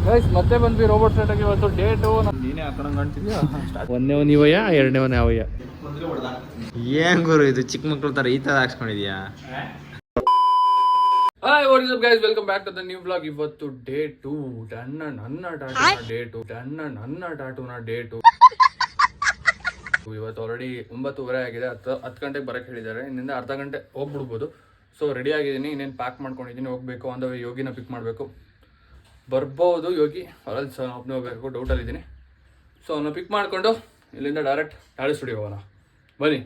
Guys ಮತ್ತೆ ಬಂದ್ವಿ robot ಸ್ಟಾರ್ಟಾಗಿ. ಇವತ್ತು ಡೇಟು ನೀನೇ ಹಾಕೊಂಡಂಗೆ ಕಾಣ್ತಿದ್ಯಾ. ಒಂದೇ ನೀವಯ್ಯ, ಎರಡನೇ ಅವಯ್ಯ. ಏನ್ ಗುರು ಇದು ಚಿಕ್ಕ ಮಕ್ಳು ತರ ಈ ತರ ಹಾಕ್ಸ್ಕೊಂಡಿದ್ಯಾ? Hi what is up guys, welcome back to the new vlog. ಇವತ್ತು ಡೇ 2 ನನ್ನ ಟಾಟೂನ ಡೇಟು. ಇವತ್ತು ಆಲ್ರೆಡಿ 9:30 ಆಗಿದೆ. 10 ಗಂಟೆಗೆ ಬರಕ್ಕೆ ಹೇಳಿದ್ದಾರೆ. ಇನ್ನಿಂದ ಅರ್ಧ ಗಂಟೆ ಹೋಗ್ಬಿಡ್ಬೋದು. ಸೊ ರೆಡಿ ಆಗಿದ್ದೀನಿ, ಇನ್ನೇನು ಪ್ಯಾಕ್ ಮಾಡ್ಕೊಂಡಿದ್ದೀನಿ. ಹೋಗ್ಬೇಕು ಅಂದ್ರೆ ಯೋಗಿನ ಪಿಕ್ ಮಾಡಬೇಕು. ಬರ್ಬೋದು ಯೋಗಿ, ಅವರಲ್ಲಿ ಸೊ ಒಬ್ಬನೇ ಹೋಗ್ಬೇಕು, ಡೌಟಲ್ಲಿದ್ದೀನಿ. ಸೊ ಅವನ್ನ ಪಿಕ್ ಮಾಡಿಕೊಂಡು ಇಲ್ಲಿಂದ ಡೈರೆಕ್ಟ್ ಟ್ಯಾಡಿ ಸ್ಟುಡಿಯೋ ಹೋಗೋಣ ಬನ್ನಿ.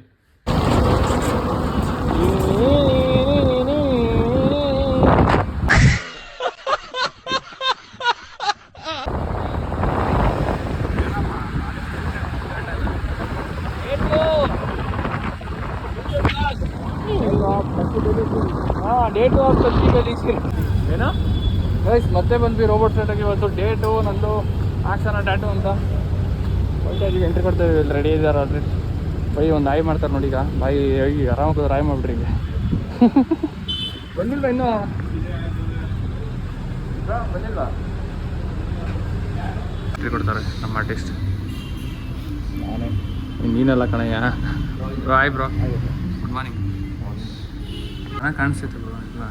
ಡೇಟು ಆಫ್ ಏನೋ ಗೈಸ್ ಮತ್ತೆ ಬಂದ್ವಿ ರೋಬೋಟ್ ಸ್ಟಾರ್ಟಾಗಿ. ಇವತ್ತು ಡೇಟು ನಂದು ಆಕ್ಷನ್ ಟ್ಯಾಟು ಅಂತ ಹೋಗ್ತಾ ಇದೀವಿ. ಎಂಟ್ರಿ ಕೊಡ್ತೇವೆ. ಇಲ್ಲಿ ರೆಡಿ ಇದ್ದಾರೆ ಆಲ್ರೆಡಿ. ಬೈ ಒಂದು ಆಯ್ ಮಾಡ್ತಾರೆ ನೋಡಿ. ಈಗ ಬಾಯಿ ಹೋಗಿ ಆರಾಮಾಗಿ ರಾಯ್ ಮಾಡಿಬಿಡ್ರಿ. ಹಿಂಗೆ ಬಂದಿಲ್ವಾ ಇನ್ನೂ? ಬಂದಿಲ್ವಾ? ಎಂಟ್ರಿ ಕೊಡ್ತಾರೆ ನಮ್ಮ ಆರ್ಟಿಸ್ಟ್. ನಾನೇ ನೀನೆಲ್ಲ ಕಣಯ್ಯ. ಬ್ರೋ ಆಯ್ ಬ್ರೋ, ಗುಡ್ ಮಾರ್ನಿಂಗ್. ಚೆನ್ನಾಗಿ ಕಾಣಿಸ್ತೈತೆ ಬ್ರೋ. ಇಲ್ಲ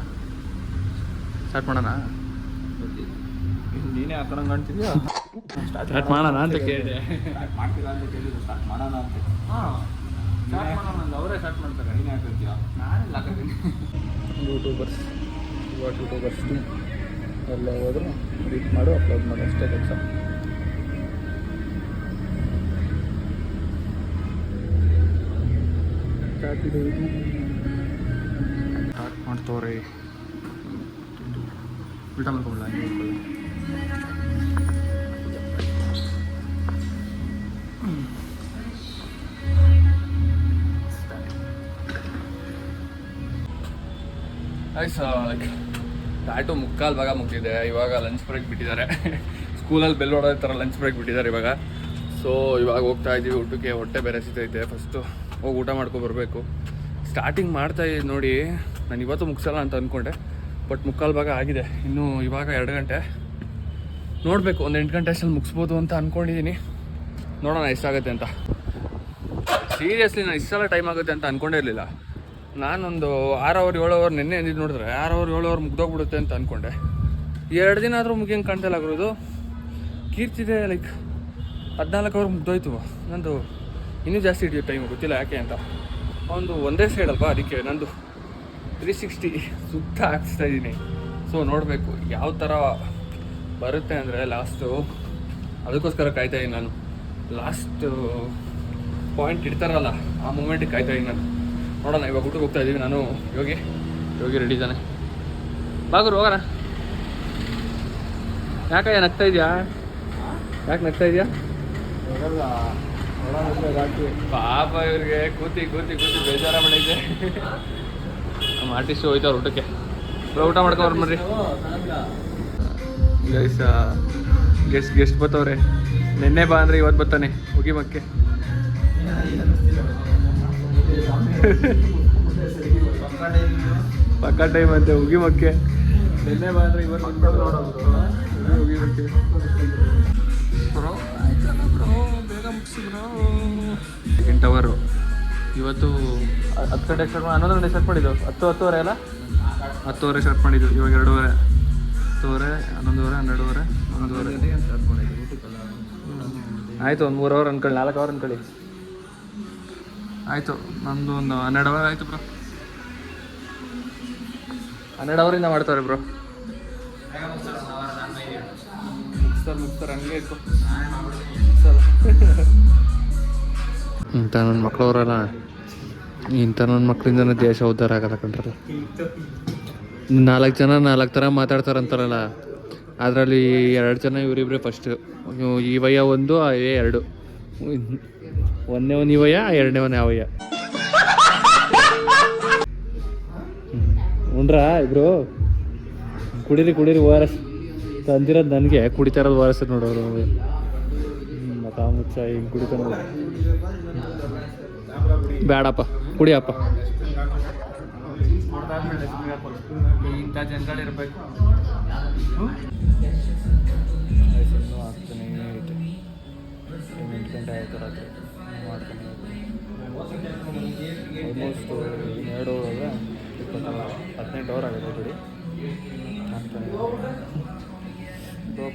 ಸ್ಟಾರ್ಟ್ ಮಾಡೋಣ? ನೀನೇ ಹಾಕೊಂಡಂಗೆ ಕಾಣ್ತಿದ್ಯಾ? ಸ್ಟಾರ್ಟ್ ಮಾಡೋಣ ಅಂತ ಕೇಳಿದೆ. ಮಾಡ್ತೀರಾ ಅಂತ ಕೇಳಿದ್ರು. ಸ್ಟಾರ್ಟ್ ಮಾಡೋಣ ಅಂತ. ಹಾಂ ಸ್ಟಾರ್ಟ್ ಮಾಡೋಣ ಅಂದು ಅವರೇ ಸ್ಟಾರ್ಟ್ ಮಾಡ್ತಾರೆ. ನೀನೇ ಹಾಕಿರ್ತೀಯ? ನಾನೆಲ್ಲ ಹಾಕಿದ್ದೀನಿ. ಯೂಟ್ಯೂಬರ್ಸ್ ಎಲ್ಲ ಹೋದ್ರು ಎಡಿಟ್ ಮಾಡು, ಅಪ್ಲೋಡ್ ಮಾಡು, ಅಷ್ಟೇ ಕೆಲಸ. ಸ್ಟಾರ್ಟ್ ಮಾಡ್ತವ್ರಿ. ಊಟ ಮಾಡ್ಕೊಬಿಡಲ್ಲ ಹಂಗೆ ಹೋಗ್ಕೊಳ್ಳಿ. ಲೈಕ್ ಟ್ಯಾಟು ಮುಕ್ಕಾಲು ಭಾಗ ಮುಗಿದಿದೆ. ಇವಾಗ ಲಂಚ್ ಬ್ರೇಕ್ ಬಿಟ್ಟಿದ್ದಾರೆ. ಸ್ಕೂಲಲ್ಲಿ ಬೆಲ್ ಹೊಡೋ ಥರ ಲಂಚ್ ಬ್ರೇಕ್ ಬಿಟ್ಟಿದ್ದಾರೆ ಇವಾಗ. ಸೊ ಇವಾಗ ಹೋಗ್ತಾ ಇದ್ದೀವಿ ಊಟಕ್ಕೆ. ಹೊಟ್ಟೆ ಬೇರೆ ಸಿಗ್ತೈತೆ. ಫಸ್ಟು ಹೋಗಿ ಊಟ ಮಾಡ್ಕೊಬರ್ಬೇಕು. ಸ್ಟಾರ್ಟಿಂಗ್ ಮಾಡ್ತಾಯಿದ್ದು ನೋಡಿ, ನಾನು ಇವತ್ತು ಮುಗಿಸಲ್ಲ ಅಂತ ಅಂದ್ಕೊಂಡೆ. ಬಟ್ ಮುಕ್ಕಾಲು ಭಾಗ ಆಗಿದೆ. ಇನ್ನೂ ಇವಾಗ 2 ಗಂಟೆ ನೋಡಬೇಕು. ಒಂದು 8 ಗಂಟೆ ಅಷ್ಟಲ್ಲಿ ಮುಗಿಸ್ಬೋದು ಅಂತ ಅಂದ್ಕೊಂಡಿದ್ದೀನಿ. ನೋಡೋಣ ಎಷ್ಟಾಗುತ್ತೆ ಅಂತ. ಸೀರಿಯಸ್ಲಿ ನಾನು ಇಷ್ಟೆಲ್ಲ ಟೈಮ್ ಆಗುತ್ತೆ ಅಂತ ಅಂದ್ಕೊಂಡೇ ಇರಲಿಲ್ಲ. ನಾನೊಂದು 6 ಅವರ್ 7 ಅವರ್ ನೆನ್ನೆ ಅಂದಿದ್ದು ನೋಡಿದ್ರೆ 6 ಅವರ್ 7 ಅವರ್ ಮುಗ್ದೋಗ್ಬಿಡುತ್ತೆ ಅಂತ ಅಂದ್ಕೊಂಡೆ. 2 ದಿನ ಆದರೂ ಮುಗಿಯಂಗೆ ಕಾಣ್ತಿಲ್ಲ ಆಗಿರೋದು. ಕೀರ್ತಿದೆ ಲೈಕ್ 14 ಅವರ್ ಮುಗ್ದೋಯ್ತು. ನಂದು ಇನ್ನೂ ಜಾಸ್ತಿ ಹಿಡಿಯೋ ಟೈಮ್, ಗೊತ್ತಿಲ್ಲ ಯಾಕೆ ಅಂತ. ಒಂದೇ ಸೈಡ್ ಅಲ್ವಾ, ಅದಕ್ಕೆ ನಂದು 360 ಸುತ್ತ ಹಾಕ್ಸ್ತಾ ಇದ್ದೀನಿ. ಸೊ ನೋಡಬೇಕು ಯಾವ ಥರ ಬರುತ್ತೆ ಅಂದರೆ ಲಾಸ್ಟು. ಅದಕ್ಕೋಸ್ಕರ ಕಾಯ್ತಾಯಿದ್ದೀನಿ ನಾನು. ಲಾಸ್ಟ್ ಪಾಯಿಂಟ್ ಇಡ್ತಾರಲ್ಲ, ಆ ಮೂಮೆಂಟಿಗೆ ಕಾಯ್ತಾಯಿದ್ದೀನಿ ನಾನು. ನೋಡೋಣ. ಇವಾಗ ಊಟಕ್ಕೆ ಹೋಗ್ತಾ ಇದ್ದೀವಿ. ನಾನು ಯೋಗಿ ರೆಡಿ ಇದ್ದಾನೆ. ಬಾಗುರು ಹೋಗೋಣ. ಯಾಕಯ್ಯ ನಗ್ತಾ ಇದೆಯಾ? ಯಾಕೆ ನಗ್ತಾ ಇದೆಯಾ? ಪಾಪ ಇವ್ರಿಗೆ ಕೂತಿ ಬೇಜಾರ ಮಾಡೈತೆ. ನಮ್ಮ ಆರ್ಟಿಸ್ಟು ಹೋಯ್ತವ್ರು ಊಟಕ್ಕೆ. ಊಟ ಮಾಡ್ಕೊಂಬರ್ ಬರ್ರಿ ಗೈಸ್. ಗೆಸ್ಟ್ ಬತ್ತವ್ರೆ. ನೆನ್ನೆ ಬಾ ಅಂದರೆ ಇವತ್ತು ಬರ್ತಾನೆ ಹೋಗಿ ಮಕ್ಕೆ. ಪಕ್ಕ ಟೈಮ್ ಅಂತೆ ಹೋಗಿ ಮಕ್ಕೆ. ನೆನ್ನೆ ಬಾ ಅಂದರೆ ಇವತ್ತು ಹೋಗಿ ಮಕ್ಕೆ. ಬ್ರೋ ಬೇಗ ಮುಗಿಸಿ ಬ್ರೋ. 2 ಅವರು ಇವತ್ತು 10 ಗಂಟೆ ಸ್ಟಾರ್ಟ್ ಮಾಡಿ 11 ಗಂಟೆ ಸ್ಟಾರ್ಟ್ ಮಾಡಿದ್ದು. 10-10:30 ಅಲ್ಲ, 10:00 ಸ್ಟಾರ್ಟ್ ಮಾಡಿದ್ದು. ಇವಾಗ 2:30, 10:30, 11:00, 12:00, 1:30 ಸ್ಟಾರ್ಟ್ ಮಾಡಿದ್ದು. ಆಯಿತು. ಒಂದು 3 ಅವರ್ ಅನ್ಕೊಳ್ಳಿ, 4 ಅವರ್ ಅನ್ಕೊಳ್ಳಿ. ಆಯಿತು. ನಮ್ಮದು ಒಂದು 12 ಅವರ್ ಆಯಿತು ಬ್ರೋ. 12 ಅವರಿಂದ ಮಾಡ್ತಾರೆ ಬ್ರೋ. ಮುಗಿಸ್ತಾರೆ ಹಂಗೆ ಇತ್ತು. ಇಂಥ ನನ್ನ ಮಕ್ಕಳವರಲ್ಲ, ಇಂಥ ನನ್ನ ಮಕ್ಕಳಿಂದನೇ ದೇಶ ಉದ್ಧಾರ ಆಗಲ್ಲ ಕಂಡ್ರಲ್ಲ. 4 ಜನ 4 ಥರ ಮಾತಾಡ್ತಾರಂತಾರಲ್ಲ, ಅದರಲ್ಲಿ 2 ಜನ ಇವರಿಬ್ಬರೇ ಫಸ್ಟು. ಈ ವಯ 1, ಆ 2. ಒಂದೇ ಇವಯ್ಯ, ಎರಡನೇ ಅವಯ್ಯ. ಉಂಡ್ರಾ ಇಬ್ರು? ಕುಡೀರಿ ORS ತಂದಿರೋದು ನನಗೆ. ಕುಡಿತಾ ಇರೋದು ORS ನೋಡೋರು. ಮತ ಮುಚ್ಚ ಹಿಂಗೆ ಕುಡಿತಾನೆ. ಬೇಡಪ್ಪ ಕುಡಿಯಪ್ಪ. ಇಂಥ ಜನಗಳಿರ್ಬೇಕು.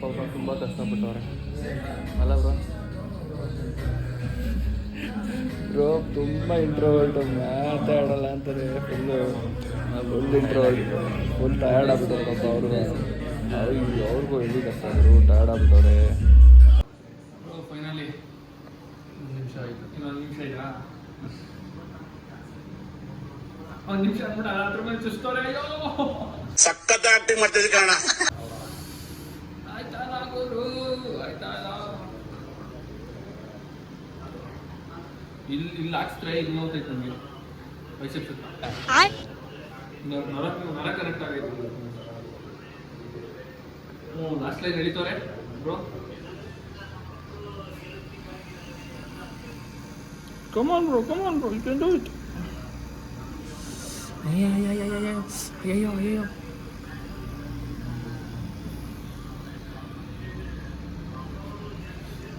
ಪಾಪ ತುಂಬ ಕಷ್ಟಪಟ್ಟವ್ರೆ ಅಲ್ಲ ಬ್ರೋ. ಬ್ರೋ ತುಂಬ ಇಂಟ್ರೋವರ್ಟು, ಮಾತಾಡಲ್ಲ ಅಂತಾರೆ. ಫುಲ್ ಇಂಟ್ರೋವರ್ಟ್, ಫುಲ್ ಟಯರ್ಡ್ ಆಗ್ಬಿಟ್ಟವ್ರೆ ಪಾಪ ಅವ್ರಿಗೂ ಎಲ್ಲಿ ಕಷ್ಟ ಆದರು, ಟಯರ್ಡ್ ಆಗ್ಬಿಟ್ಟವ್ರೆ. ಫೈನಲಿ 1 ನಿಮಿಷ ಆಯಿತು. ಇನ್ನೊಂದು ನಿಮಿಷ ಇದೆಯಾ? 1 ನಿಮಿಷ ಅಂದ್ಬಿಟ್ಟು ಅದ್ರ ಮೇಲೆ ಚುಸ್ತವ್ರೆ. ಅಯ್ಯೋ ಸಖತ್ ಆಕ್ಟಿಂಗ್ ಮಾಡ್ತಿದ್ದೆ ಕಾರಣ. ಆಯ್ತಾ ಗುರು, ಆಯ್ತಾ? ಇಲ್ಲಿ ಹಾಕ್ಸ್ರೆ ಇದು ನೋಡ್ತೈತೆ ನಮಗೆ ಬೈಸೆಪ್ಸ್ ನರ ಕನೆಕ್ಟ್ ಆಗೈತೆ. ಲಾಸ್ಟ್ ಲೈನ್ ಎಳಿತವ್ರೆ bro. Come on bro, you can do it. ಅಯ್ಯೋ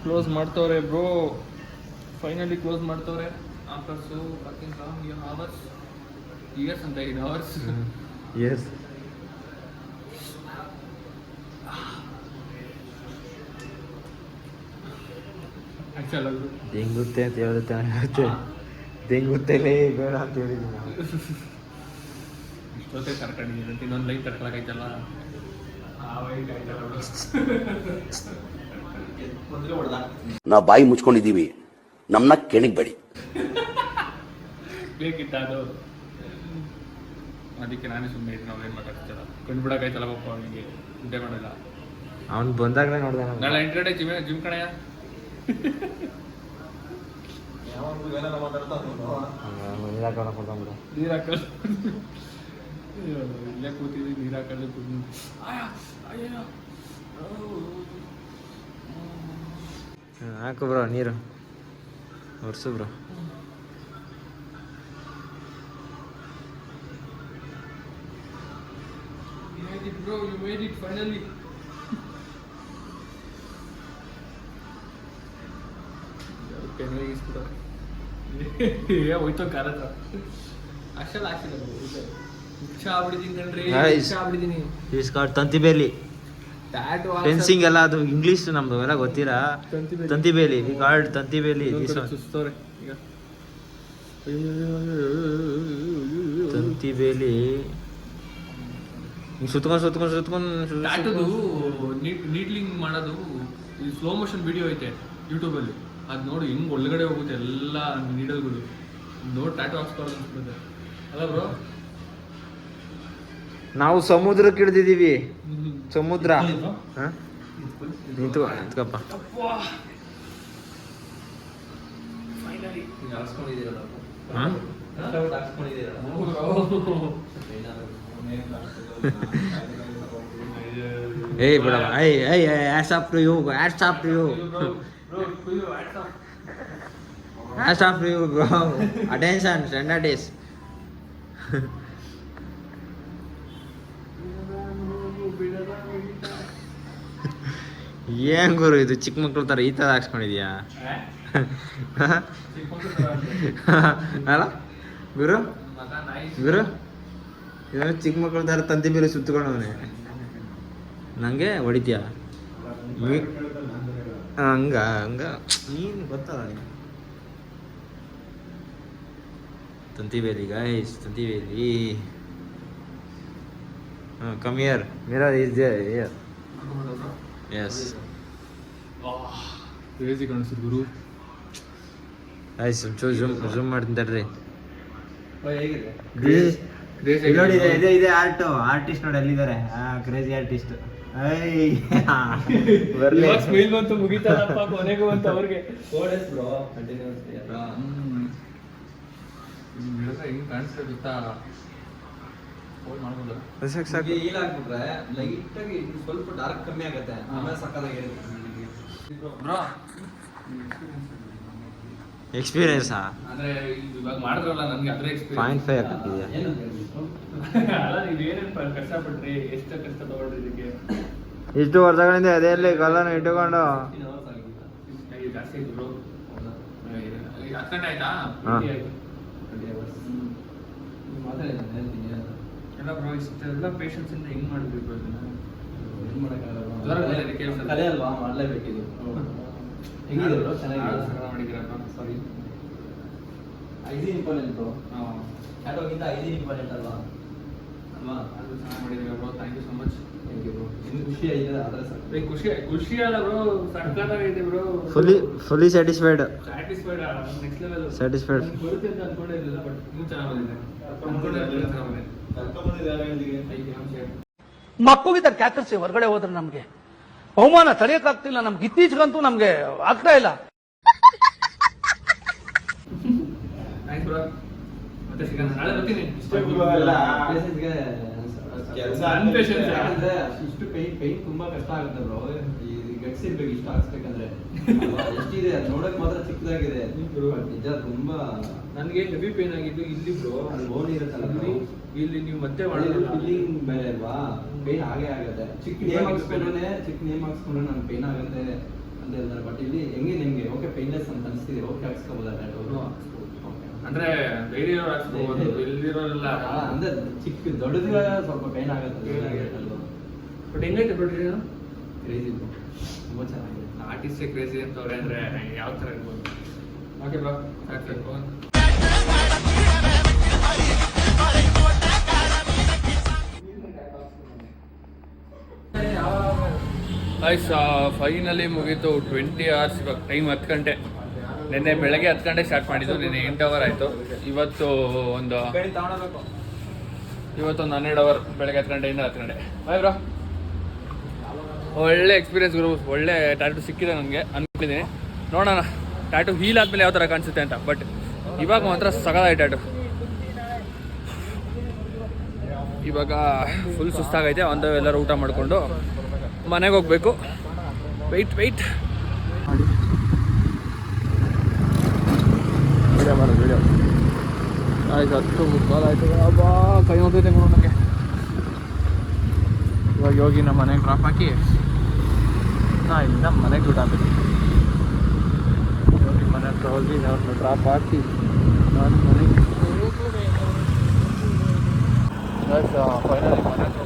ಕ್ಲೋಸ್ ಮಾಡ್ತವ್ರೆ ಬ್ರೋ, ಫೈನಲಿ ಕ್ಲೋಸ್ ಮಾಡ್ತವ್ರೆ. After so fucking long years ಅಂತ 8 hours. ಎಸ್ ಆ್ಯಕ್ಚುಲ್ ದೆಂಗುತ್ತೆ ಅಂತ ಹೇಳುತ್ತೆ, ದೆಂಗುತ್ತಲೇ ಬೇಡ ಅಂತ ಹೇಳಿದ್ವಿ ನಾವು. ಇಷ್ಟೊತ್ತೇ ಕರ್ಕೊಂಡಿದ್ದೀನಿ ಅಂತ ಇನ್ನೊಂದು ಲೈನ್ ಕರ್ಕೊಳಕೈತಲ್ಲ, ಆ ವೈಟ್ ಆಯ್ತಲ್ಲ ನಾವು ಬಾಯಿ ಮುಚ್ಕೊಂಡಿದ್ದೀವಿ, ನಮ್ಮನ್ನ ಕೆಣಗಬೇಡಿ. ಬೇಕಿತ್ತ ಅದು, ಅದಕ್ಕೆ ನಾನೇ ಸುಮ್ಮನೆ ಇಟ್ಟು ನಾವೇನು ಮಾತಾಡ್ತಿಲ್ಲ. ಕಂಡುಬಿಡೋಕಾಯ್ತಲ್ಲ ಪಾಪ ಅವನಿಗೆ, ದುಡ್ಡೇ ಮಾಡಿಲ್ಲ. ಅವ್ನು ಬಂದಾಗಲೇ ನೋಡ್ದೆ ನಾನು. ನಾಳೆ ಇಂಟರ್ಡೇ ಜಿಮ್ ಕಣಯ್ಯ. ನೀರು ಹಾಕಲ್ಲ, ಇಲ್ಲೇ ಕೂತಿದ್ವಿ, ನೀರು ಹಾಕಲ್ಲ ಕೂತ್ಕೊಂಡು ಹಾಕು ಬ್ರೋ ನೀರು ಒರ್ಸು bro. Bro, you made it finally. ಪೆನ್ನಿಗೆ ಹೋಯ್ತು ಕಾರ ಹತ್ರ. ಅಷ್ಟಲ್ಲ ಇಚ್ಛಾ ಆಗ್ಬಿಟ್ಟಿದ್ದೀನಿ ಕಣ್ರಿ, ಇಚ್ಛಾ ಆಗ್ಬಿಟ್ಟಿದ್ದೀನಿ. ಇಸ್ಕಾಟ್ ತಂತಿ ಬೇಲಿ ಫೆನ್ಸಿಂಗ್ ಎಲ್ಲ, ಅದು ಇಂಗ್ಲೀಷ್ ನಮ್ದು ಎಲ್ಲ ಗೊತ್ತಿಲ್ಲ. ತಂತಿ ಬೇಲಿ, ವಿ ಗಾಡ್ ತಂತಿ ಬೇಲಿ. ಸುಸ್ತವ್ರೆ ಈಗ ತಂತಿ ಬೇಲಿ ಸುತ್ಕೊಂಡು ಟ್ಯಾಟುದು ನೀಡ್ಲಿಂಗ್ ಮಾಡೋದು ಸ್ಲೋ ಮೋಷನ್ ವಿಡಿಯೋ ಐತೆ ಯೂಟ್ಯೂಬಲ್ಲಿ. ಅದು ನೋಡಿ ಹಿಂಗೆ ಒಳಗಡೆ ಹೋಗುತ್ತೆ ಎಲ್ಲ ನೀಡಲ್ಗಳು. ನೋಡಿ ಟ್ಯಾಟು ಹಾಕ್ಸ್ಬಾರ್ದು ಅನ್ಸ್ಬಿಡುತ್ತೆ ಅಲ್ಲ ಬ್ರೋ. ನಾವು ಸಮುದ್ರಕ್ಕೆ ಇಳಿದಿದ್ದೀವಿ. ಸಮುದ್ರ ನಿಂತ್ಕಪ್ಪ. ಏಯ್ ಬಿಡಮ್ಮ, hats off to you, hats off to you, hats off to you bro. Attention standard is. ಏನ್ ಗುರು ಇದು, ಚಿಕ್ಕ ಮಕ್ಳು ಥರ ಈ ಥರ ಹಾಕ್ಸ್ಕೊಂಡಿದ್ಯಾ ಅಲ್ಲ ಗುರು? ಗುರು ಇದನ್ನು ಚಿಕ್ಕ ಮಕ್ಳು ಥರ ತಂತಿ ಬೇರೆ ಸುತ್ತಕೊಂಡವನೆ. ನನಗೆ ಹೊಡಿತೀಯ ಹಂಗ ನೀನು ಗೊತ್ತಲ್ಲ ನೀನು. ತಂತಿ ಬೇಲಿ ಗೈಸ್, ತಂತಿ ಬೇಲಿ. Come here, mirror is there here. Yes crazy ಕಾಣಿಸ್ತು ಗುರು. ಗೈಸ್ ಒಂಚೂರು ಝೂಮ್ ಮಾಡ್ತೀನಿ ತಡ್ರಿ. ನೋಡಿ ಇದೆ ಆರ್ಟಿಸ್ಟ್ ನೋಡಿ ಎಲ್ಲಿದ್ದಾರೆ. Crazy artist. ಸ್ಮೈಲ್ ಬಂತು, ಮುಗಿತಾರಪ್ಪ ಕೊನೆಗೂ ಅಂತ ಅವ್ರಿಗೆ. ಹೆಂಗ್ ಕಾಣಿಸ್ತದೆ ಗೊತ್ತಾ? ಸಾಕು. ಸ್ವಲ್ಪ ಡಾರ್ಕ್ ಕಮ್ಮಿ ಆಗುತ್ತೆ, ಆಮೇಲೆ ಸಕ್ಕತ್ತಾಗಿರುತ್ತೆ. ಎಕ್ಸ್ಪೀರಿಯನ್ಸ್ ಅಂದ್ರೆ ಇವಾಗ ಮಾಡಿದ್ರಲ್ಲ ನನಗೆ ಅದ್ರ ಎಕ್ಸ್ಪೀರಿಯನ್ಸ್. 0.5 ಹಾಕಿದ್ಯಾ? ಅಲ್ಲ ನೀವೇನೇನು ಕಷ್ಟಪಟ್ರಿ, ಎಷ್ಟು ಕಷ್ಟ ತಗೊಂಡ್ರಿ ಇದಕ್ಕೆ. ಇಷ್ಟು ವರ್ಷಗಳಿಂದ ಅದೆಯಲ್ಲಿ ಕಲ್ಲನ್ನು ಇಟ್ಟುಕೊಂಡು ಜಾಸ್ತಿ ಆಯ್ತು ಬ್ರೋ. 10 ಗಂಟೆ ಆಯ್ತಾ? ಆಯ್ತು ಎಲ್ಲ ಬ್ರೋ. ಇಷ್ಟೆಲ್ಲ ಪೇಷನ್ಸ್ ಇಂದ ಹೆಂಗ್ ಮಾಡಿದ್ವಿ ಬ್ರೋ ಇದನ್ನ? ಏನ್ ಮಾಡಕ್ಕಾಗಲ್ಲ bro. ಜ್ವರ ಬಂದಿದೆ, ಅದಕ್ಕೆ ಕೇಳ್ಸಲ್ಲ. ಕಲೆ ಅಲ್ವಾ ಮಾಡ್ಲೇಬೇಕಿದು. ಹೆಂಗಿದೆ bro? ಚೆನ್ನಾಗಿದೆ. ಮಾಡಿದ್ದೀರಪ್ಪ. ಸಾರಿ. Hygiene important bro. ಹಾಂ, ಟ್ಯಾಟೂಗಿಂತ ಹೈಜೀನ್ ಇಂಪಾರ್ಟೆಂಟ್ ಅಲ್ವಾ? ಅಲ್ವಾ? ಅದು ಚೆನ್ನಾಗಿ ಮಾಡಿದ್ದೀರ bro, thank you so much. Thank you bro. ಇನ್ನು ಖುಷಿ ಆಗಿದೆ ಆದ್ರೆ ಸರ್. ಖುಷಿ ಅಲ್ಲ ಬ್ರೋ, ಸಕ್ಕತ್ತಾಗೈತೆ bro. Fully satisfied. Satisfied, next level. Satisfied. ಬರುತ್ತೆ ಅಂತ ಅನ್ಕೊಂಡಿರಲಿಲ್ಲ, ಬಟ್ ಇನ್ನೂ ಚೆನ್ನಾಗಿ ಬಂದಿದೆ. ಅನ್ಕೊಂಡಿರಲಿಲ್ಲ, ಚೆನ್ನಾಗಿ ಬಂದಿದೆ. ಮಕ್ಕಳಿಗೆ ಕ್ಯಾಕರ್ಸಿ ಹೊರಗಡೆ ಹೋದ್ರೆ ನಮ್ಗೆ ಅವಮಾನ ತಡೆಯಕ್ಕಾಗ್ತಿಲ್ಲ. ನಮ್ಗೆ ಇತ್ತೀಚೆಗಂತೂ ನಮ್ಗೆ ಆಗ್ತಾ ಇಲ್ಲ. Thanks bro. ಮತ್ತೆ ಸಿಗೋಣ, ನಾಳೆ ಬರ್ತೀನಿ. ಪೇಷನ್ಸ್ಗೆ ಕೆಲ್ಸ Unpatient. ಯಾಕಂದ್ರೆ ಇಷ್ಟು ಪೈನ್ ತುಂಬಾ ಕಷ್ಟ ಆಗುತ್ತೆ ಬ್ರೋ. ಈ ಗಟ್ಸ್ ಇರ್ಬೇಕು ಇಷ್ಟ ಹಾಕ್ಸ್ಬೇಕಂದ್ರೆ. ಅಲ್ವಾ? ಎಷ್ಟಿದೆ ಅದು ನೋಡಕ್ ಮಾತ್ರ ಚಿಕ್ಕದಾಗಿದೆ. ನಿಜ ತುಂಬಾ ನನಗೆ ಹೆವಿ ಪೇನ್ ಆಗಿದ್ದು ಇಲ್ಲಿ ಬ್ರೋ. ಅಲ್ಲಿ ಬೋನ್ ಇರುತ್ತಲ್ಲ bro. ಇಲ್ಲಿ ನೀವು ಮತ್ತೆ ಮಾಡಿದ್ರೆ ಮಾಡಿದ್ರೆ ಫೀಲಿಂಗ್ ಬೇರೆ ಅಲ್ವಾ? ಪೇನ್ ಆಗೇ ಆಗುತ್ತೆ. ಚಿಕ್ಕ ನೇಮ್ ಹಾಕ್ಸ್ಕೊಂಡ್ರೆ ನನ್ ಪೇನ್ ಆಗುತ್ತೆ ಅಂತ ಹೇಳ್ತಾರೆ. ಬಟ್ ಇಲ್ಲಿ ಹೆಂಗೆ ನಿಮ್ಗೆ ಓಕೆ ಪೇನ್ಲೆಸ್ ಅಂತ ಅನ್ಸ್ತಿದೆ, ಓಕೆ ಹಾಕ್ಸ್ಕೋಬೋದಾ ಟ್ಯಾಟೂ? ಅಂದ್ರೆ ಧೈರ್ಯ ಇರೋರು ಹಾಕ್ಸ್ಕೊಬೋದು, ಇಲ್ಲಿರೋರೆಲ್ಲ. ಅಂದ್ರೆ ಚಿಕ್ಕ ದೊಡ್ಡದಿರೋ ಸ್ವಲ್ಪ ಪೇನ್ ಆಗುತ್ತೆ. ಬಟ್ ಹೆಂಗೈತೆ ಬಟ್ ಕ್ರೇಜಿ ತುಂಬಾ ಚೆನ್ನಾಗಿದೆ. ಆರ್ಟಿಸ್ಟೇ ಕ್ರೇಜಿ ಅಂತವ್ರೆ ಅಂದ್ರೆ ಯಾವ ಥರ ಇರ್ಬೋದು. ಓಕೆ ಬ್ರೋ, ಫೈನಲಿ ಮುಗೀತು. 20 hours, ಇವಾಗ ಟೈಮ್ 10 ಗಂಟೆ. ನಿನ್ನೆ ಬೆಳಗ್ಗೆ 10 ಗಂಟೆ ಸ್ಟಾರ್ಟ್ ಮಾಡಿದ್ದು, ನಿನ್ನೆ 8 hour ಆಯಿತು. ಇವತ್ತು ಒಂದು 12 hour, ಬೆಳಗ್ಗೆ 10 ಗಂಟೆಯಿಂದ 10 ಗಂಟೆ. Bye bro. ಒಳ್ಳೆ ಎಕ್ಸ್ಪೀರಿಯನ್ಸ್ ಗುರು, ಒಳ್ಳೆ ಟ್ಯಾಟೂ ಸಿಕ್ಕಿದೆ ನನಗೆ ಅಂದ್ಕೊಂಡಿದ್ದೀನಿ. ನೋಡೋಣ ಟ್ಯಾಟೂ ಹೀಲ್ ಆದಮೇಲೆ ಯಾವ ಥರ ಕಾಣಿಸುತ್ತೆ ಅಂತ. ಬಟ್ ಇವಾಗ ಮಾತ್ರ ಸಗದಾಗಿ ಟ್ಯಾಟೂ. ಇವಾಗ ಫುಲ್ ಸುಸ್ತಾಗೈತೆ. ಒಂದು ಎಲ್ಲರೂ ಊಟ ಮಾಡಿಕೊಂಡು ಮನೆಗೆ ಹೋಗಬೇಕು. ವೆಯ್ಟ್ ವಿಡಿಯೋ ಆಯ್ತು. 10:15 ಆಯಿತು. ಅಬ್ಬಾ ಕೈ ಹೋಗ್ತೈತೆ ನೋಡು ನನಗೆ. ಇವಾಗ ಹೋಗಿ ನಮ್ಮ ಮನೆಗೆ ಡ್ರಾಪ್ ಹಾಕಿ ಇಲ್ಲಿಂದ ಮನೆಗೆ ಊಟ ಆಗ್ಬೇಕು. ಹೋಗಿ ಮನೆ ಹತ್ರ ಹೋಗಿ ಅವ್ರನ್ನ ಡ್ರಾಪ್ ಹಾಕಿ ನಾನು ಮನೆಗೆ ಫೈನಲಿ ಮನೆ ಹತ್ರ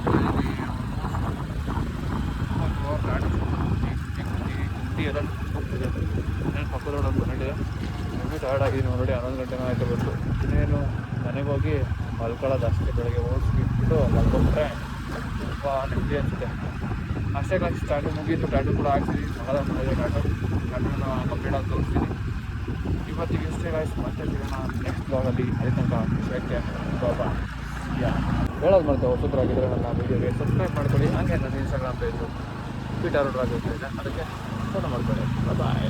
ಹೋಗ್ತಾಯಿದ್ದೀನಿ. ಕುಂಟಿ ಎಲ್ಲ ಹೋಗ್ತಿದೆ. ಇನ್ನೇನು ಪಕ್ಕದ ರೋಡಲ್ಲಿ ಬಂದಿದೆ. ಟಯರ್ಡ್ ಆಗಿದ್ದೀನಿ ಆಲ್ರೆಡಿ. 11 ಗಂಟೆನೂ ಆಯಿತು ಬಂದು. ಇನ್ನೇನು ಮನೆಗೆ ಹೋಗಿ ಮಲ್ಕೊಳ್ಳೋದು ಅಷ್ಟೇ. ಬೆಳಗ್ಗೆ ಓಡಿಸ್ಬಿಟ್ಟು ಮಲ್ಕೊಂಡ್ರೆ ತುಂಬ ನೆಮ್ಮದಿ ಅನಿಸುತ್ತೆ ಅಷ್ಟೇ. ಕಾಸು ಟ್ಯಾಟೂ ಮುಗೀತು. ಟ್ಯಾಟೂ ಕೂಡ ಹಾಕ್ಸಿದ್ದೀನಿ. ಮಗದ ಮಾಡಿದೆ ಟ್ಯಾಟೂನ ಕಂಪ್ಲೀಟ್ ಆಗಿ ತೋರಿಸ್ತೀನಿ. ಇವತ್ತಿಗೆ ಇಷ್ಟೇ ಗಾಯ್ಸ್. ಮತ್ತೆ ಸಿಗೋಣ ನೆಕ್ಸ್ಟ್ ಬ್ಲಾಗಲ್ಲಿ. ಅಲ್ಲಿ ತನಕ ವಿಷಯಕ್ಕೆ ಬಾಬಾ. ಹೇಳೋದು ಮಾಡ್ತೇವೆ. ಹೊಸಬ್ರಾಗಿದ್ದರೆ ನನ್ನ ವೀಡಿಯೋಗೆ ಸಬ್ಸ್ಕ್ರೈಬ್ ಮಾಡ್ಕೊಳ್ಳಿ. ಹಾಗೆ ನನ್ನ ಇನ್ಸ್ಟಾಗ್ರಾಮ್ ಪೇಜು ಟ್ವಿಟರ್ ರಾಜು ಇದೆ, ಅದಕ್ಕೆ ಫೋಟೋ ಮಾಡ್ಕೊಳ್ಳಿ. ಬಾಯ್.